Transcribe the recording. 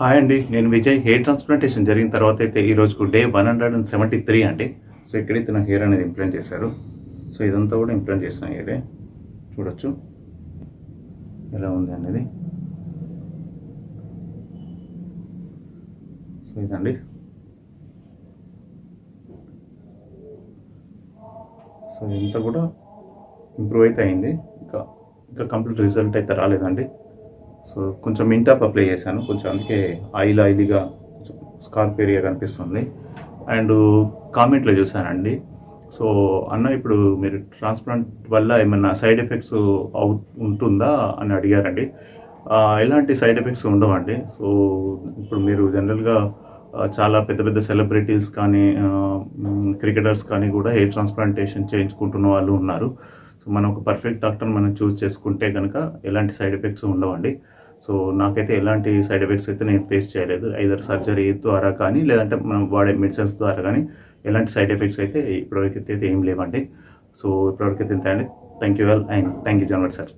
Hi అండి. నేను Vijay. Hair transplantation జరిగిన తర్వాత అయితే ఈ రోజుకు డే 173 అండి. సో ఇక్కడైతే నా హెయిర్ అనేది ఇంప్లాంట్ చేశారు. సో ఇదంతా కూడా ఇంప్లాంట్ చేసిన హెయిరే. చూడొచ్చు ఎలా ఉంది అనేది. సో ఇదండి. సో ఇదంతా కూడా ఇంప్రూవ్ అయితే అయింది. ఇంకా ఇంకా కంప్లీట్ రిజల్ట్ అయితే రాలేదండి. సో కొంచెం మింటాప్ అప్లై చేశాను, కొంచెం అందుకే ఆయిలీగా కొంచెం స్కార్ప్ ఏరియా కనిపిస్తుంది. అండ్ కామెంట్లో చూశానండి. సో అన్న, ఇప్పుడు మీరు ట్రాన్స్ప్లాంట్ వల్ల ఏమన్నా సైడ్ ఎఫెక్ట్స్ ఉంటుందా అని అడిగారండి. ఎలాంటి సైడ్ ఎఫెక్ట్స్ ఉండవండి. సో ఇప్పుడు మీరు జనరల్గా చాలా పెద్ద పెద్ద సెలబ్రిటీస్ కానీ క్రికెటర్స్ కానీ కూడా హెయిర్ ట్రాన్స్ప్లాంటేషన్ చేయించుకుంటున్న వాళ్ళు ఉన్నారు. సో మనం ఒక పర్ఫెక్ట్ డాక్టర్ మనం చూస్ చేసుకుంటే కనుక ఎలాంటి సైడ్ ఎఫెక్ట్స్ ఉండవండి. సో నాకైతే ఎలాంటి సైడ్ ఎఫెక్ట్స్ అయితే నేను ఫేస్ చేయలేదు. ఐదర్ సర్జరీ ద్వారా కానీ లేదంటే మనం వాడే మెడిసిన్స్ ద్వారా కానీ ఎలాంటి సైడ్ ఎఫెక్ట్స్ అయితే ఇప్పటివరకు అయితే ఏం లేవండి. సో ఇప్పటివరకు అయితే ఇంతే అండి. Thank you all and thank you January sir.